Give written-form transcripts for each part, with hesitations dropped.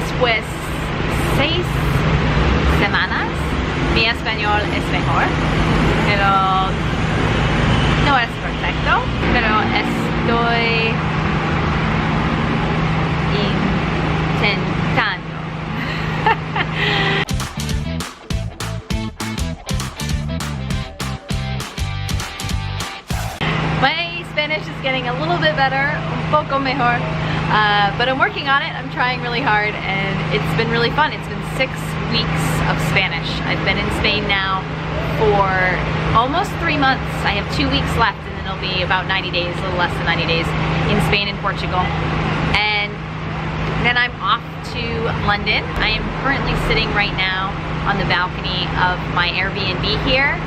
Después 6 semanas, mi español es mejor, pero no es perfecto, pero estoy intentando. My Spanish is getting a little bit better, un poco mejor, but I'm working on it. I'm trying really hard, and it's been really fun. It's been 6 weeks of Spanish. I've been in Spain now for almost 3 months. I have 2 weeks left, and then it'll be about 90 days, a little less than 90 days in Spain and Portugal. And then I'm off to London. I am currently sitting right now on the balcony of my Airbnb here.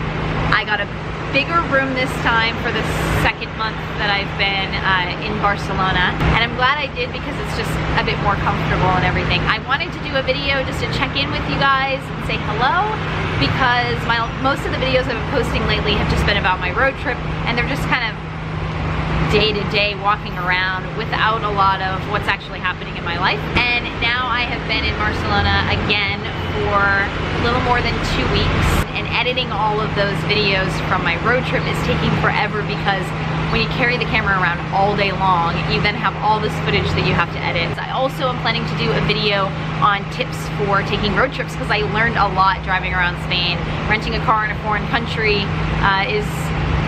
I got a bigger room this time for the 2nd month that I've been in Barcelona, and I'm glad I did because it's just a bit more comfortable and everything. I wanted to do a video just to check in with you guys and say hello, because most of the videos I've been posting lately have just been about my road trip, and they're just kind of day-to-day walking around without a lot of what's actually happening in my life. And now I have been in Barcelona again for a little more than 2 weeks, and editing all of those videos from my road trip is taking forever, because when you carry the camera around all day long, you then have all this footage that you have to edit. I also am planning to do a video on tips for taking road trips, because I learned a lot driving around Spain. Renting a car in a foreign country is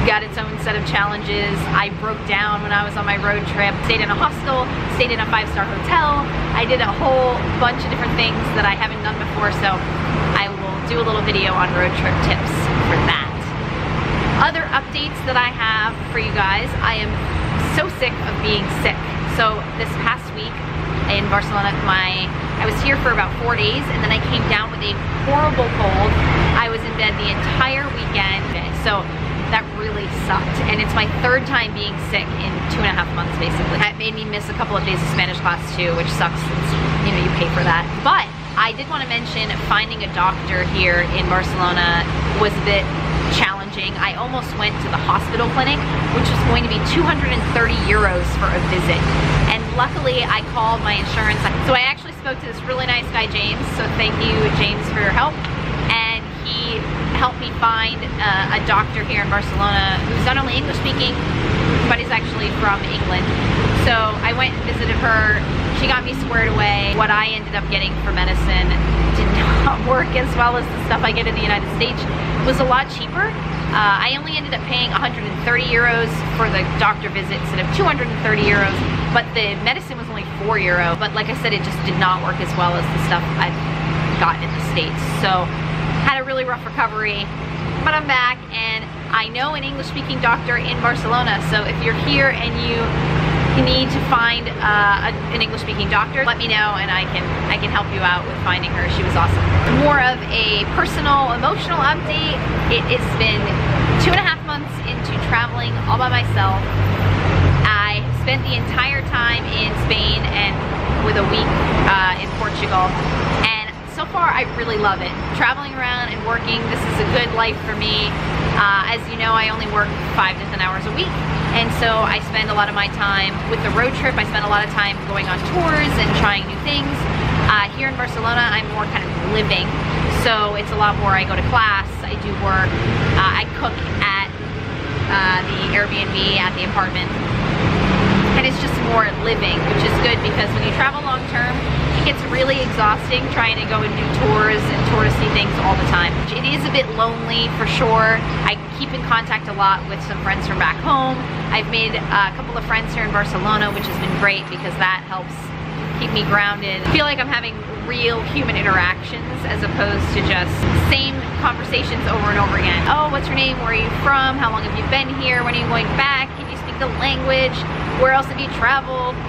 got its own set of challenges. I broke down when I was on my road trip, stayed in a hostel, stayed in a 5-star hotel. I did a whole bunch of different things that I haven't done before, so I will do a little video on road trip tips for that. Other updates that I have for you guys, I am so sick of being sick. So this past week in Barcelona, I was here for about 4 days, and then I came down with a horrible cold. I was in bed the entire weekend, so that really sucked, and it's my 3rd time being sick in 2.5 months basically. That made me miss a couple of days of Spanish class too, which sucks since, you know, you pay for that. But I did want to mention finding a doctor here in Barcelona was a bit challenging. I almost went to the hospital clinic, which was going to be 230 euros for a visit. And luckily I called my insurance. So I actually spoke to this really nice guy, James. So thank you, James, for your help. And he helped me find a doctor here in Barcelona who's not only English speaking, but is actually from England. So I went and visited her. She got me squared away. What I ended up getting for medicine did not work as well as the stuff I get in the United States. It was a lot cheaper. I only ended up paying 130 euros for the doctor visit instead of 230 euros, but the medicine was only 4 euro. But like I said, it just did not work as well as the stuff I've gotten in the States. So had a really rough recovery, but I'm back, and I know an English-speaking doctor in Barcelona. So if you're here and you need to find an English-speaking doctor, let me know, and I can help you out with finding her. She was awesome. More of a personal, emotional update. It has been 2.5 months into traveling all by myself. I spent the entire time in Spain and with a week in Portugal. So far, I really love it. Traveling around and working, this is a good life for me. As you know, I only work 5 to 10 hours a week, and so I spend a lot of my time with the road trip. I spend a lot of time going on tours and trying new things. Here in Barcelona, I'm more kind of living, so it's a lot more. I go to class, I do work, I cook at the Airbnb, at the apartment, and it's just more living, which is good, because when you travel long term, it's really exhausting trying to go and do tours and touristy things all the time. It is a bit lonely for sure. I keep in contact a lot with some friends from back home. I've made a couple of friends here in Barcelona, which has been great because that helps keep me grounded. I feel like I'm having real human interactions as opposed to just same conversations over and over again. Oh, what's your name? Where are you from? How long have you been here? When are you going back? Can you speak the language? Where else have you traveled?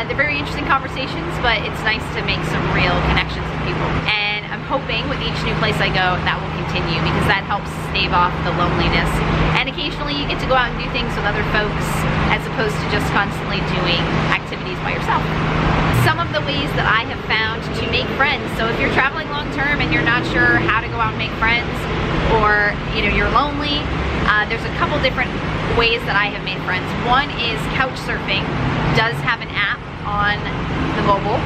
They're very interesting conversations, but it's nice to make some real connections with people. And I'm hoping with each new place I go, that will continue, because that helps stave off the loneliness. And occasionally you get to go out and do things with other folks, as opposed to just constantly doing activities by yourself. Some of the ways that I have found to make friends. So if you're traveling long term and you're not sure how to go out and make friends, or you're lonely, there's a couple different ways that I have made friends. One is Couchsurfing does have an app on the mobile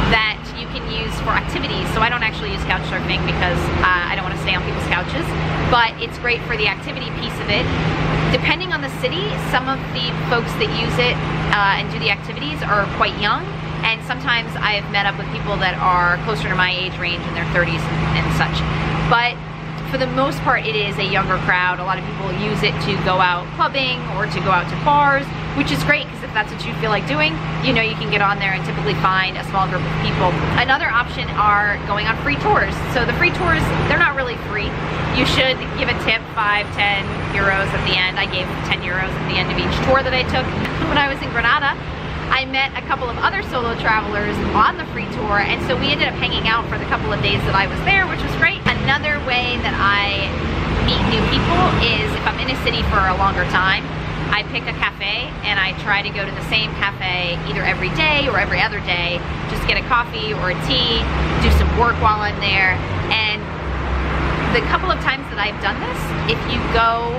that you can use for activities. So I don't actually use couch surfing because I don't want to stay on people's couches, but it's great for the activity piece of it. Depending on the city, some of the folks that use it and do the activities are quite young, and sometimes I've met up with people that are closer to my age range in their 30s and such. But for the most part, it is a younger crowd. A lot of people use it to go out clubbing or to go out to bars, which is great because if that's what you feel like doing, you know you can get on there and typically find a small group of people. Another option are going on free tours. So the free tours, they're not really free. You should give a tip, 5, 10 euros at the end. I gave 10 euros at the end of each tour that I took. When I was in Granada, I met a couple of other solo travelers on the free tour, and so we ended up hanging out for the couple of days that I was there, which was great. Another way that I meet new people is if I'm in a city for a longer time, I pick a cafe and I try to go to the same cafe either every day or every other day, just get a coffee or a tea, do some work while I'm there. And the couple of times that I've done this, if you go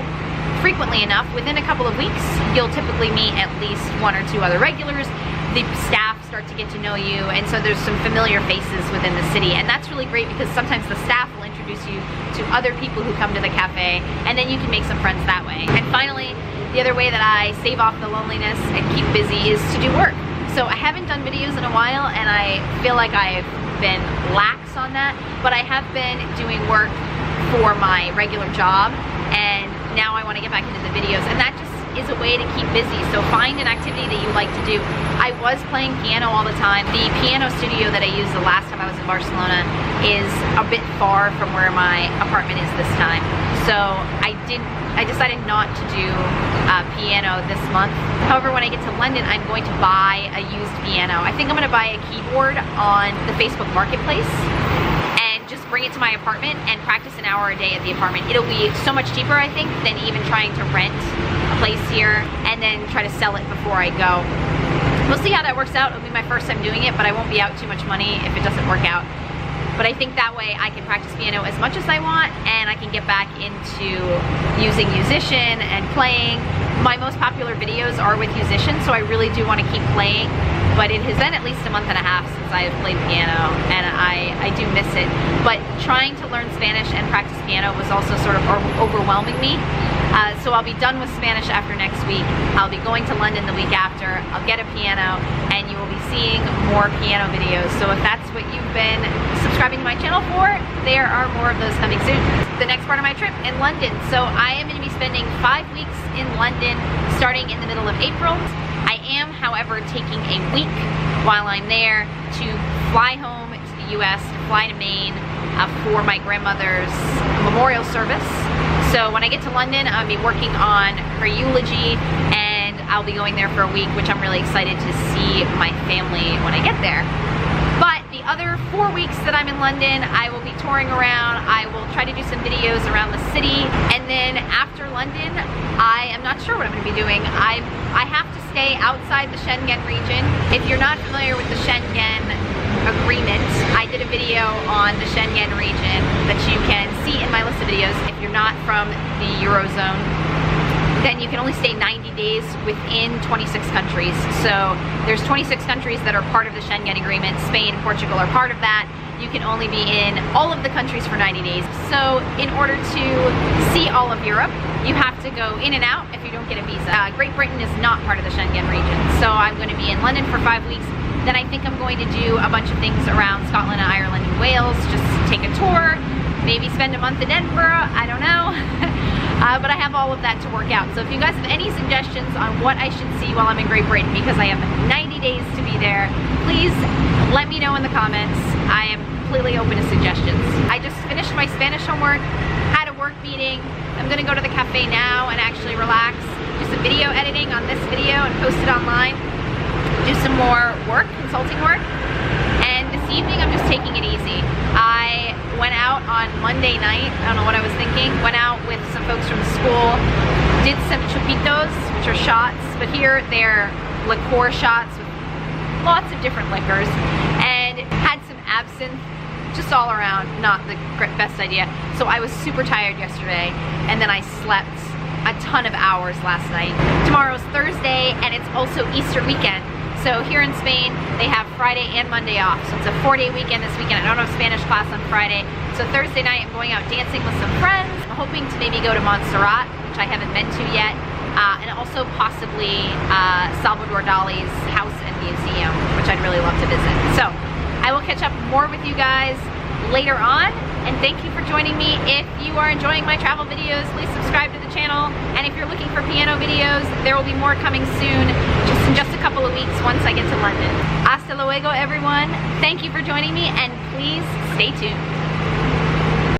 frequently enough, within a couple of weeks, you'll typically meet at least 1 or 2 other regulars. The staff start to get to know you, and so there's some familiar faces within the city, and that's really great because sometimes the staff will introduce you to other people who come to the cafe, and then you can make some friends that way. And finally, the other way that I save off the loneliness and keep busy is to do work. So I haven't done videos in a while, and I feel like I've been lax on that, but I have been doing work for my regular job, and now I want to get back into the videos, and that just is a way to keep busy. So find an activity that you like to do. I was playing piano all the time. The piano studio that I used the last time I was in Barcelona is a bit far from where my apartment is this time. So I decided not to do piano this month. However, when I get to London, I'm going to buy a used piano. I think I'm going to buy a keyboard on the Facebook Marketplace and just bring it to my apartment and practice an hour a day at the apartment. It'll be so much cheaper, I think, than even trying to rent a place here and then try to sell it before I go. We'll see how that works out. It'll be my first time doing it, but I won't be out too much money if it doesn't work out. But I think that way I can practice piano as much as I want, and I can get back into using Musician and playing. My most popular videos are with Musician, so I really do want to keep playing, but it has been at least a month and a half since I have played piano, and I do miss it. But trying to learn Spanish and practice piano was also sort of overwhelming me. So I'll be done with Spanish after next week. I'll be going to London the week after. I'll get a piano, and you will be seeing more piano videos. So if that's what you've been subscribing to my channel for, there are more of those coming soon. The next part of my trip in London. So I am going to be spending 5 weeks in London starting in the middle of April. I am, however, taking a week while I'm there to fly home to the US, to fly to Maine for my grandmother's memorial service. So when I get to London, I'll be working on her eulogy, and I'll be going there for a week, which I'm really excited to see my family when I get there. But the other 4 weeks that I'm in London, I will be touring around. I will try to do some videos around the city, and then after London, I am not sure what I'm going to be doing. I have to stay outside the Schengen region. If you're not familiar with the Schengen agreement, I did a video on the Schengen region that you can see in my list of videos. If you're not from the Eurozone, then you can only stay 90 days within 26 countries. So there's 26 countries that are part of the Schengen agreement. Spain and Portugal are part of that. You can only be in all of the countries for 90 days. So in order to see all of Europe, you have to go in and out if you don't get a visa. Great Britain is not part of the Schengen region. So I'm going to be in London for 5 weeks. Then I think I'm going to do a bunch of things around Scotland, Ireland, and Wales. Just take a tour, maybe spend a month in Edinburgh, I don't know. But I have all of that to work out. So if you guys have any suggestions on what I should see while I'm in Great Britain, because I have 90 days to be there, please let me know in the comments. I am completely open to suggestions. I just finished my Spanish homework, had a work meeting. I'm gonna go to the cafe now and actually relax, do some video editing on this video and post it online, do some more work, consulting work. And this evening I'm just taking it easy. I went out on Monday night, I don't know what I was thinking, went out with some folks from the school, did some chupitos, which are shots, but here they're liqueur shots with lots of different liquors, and had some absinthe, just all around not the best idea. So I was super tired yesterday, and then I slept a ton of hours last night. Tomorrow's Thursday, and it's also Easter weekend. So here in Spain, they have Friday and Monday off. So it's a 4-day weekend this weekend. I don't have Spanish class on Friday. So Thursday night, I'm going out dancing with some friends. I'm hoping to maybe go to Montserrat, which I haven't been to yet. And also possibly Salvador Dali's house and museum, which I'd really love to visit. So I will catch up more with you guys later on, and thank you for joining me. If you are enjoying my travel videos, please subscribe to the channel, and if you're looking for piano videos, there will be more coming soon, just a couple of weeks once I get to London. Hasta luego, everyone. Thank you for joining me, and please stay tuned.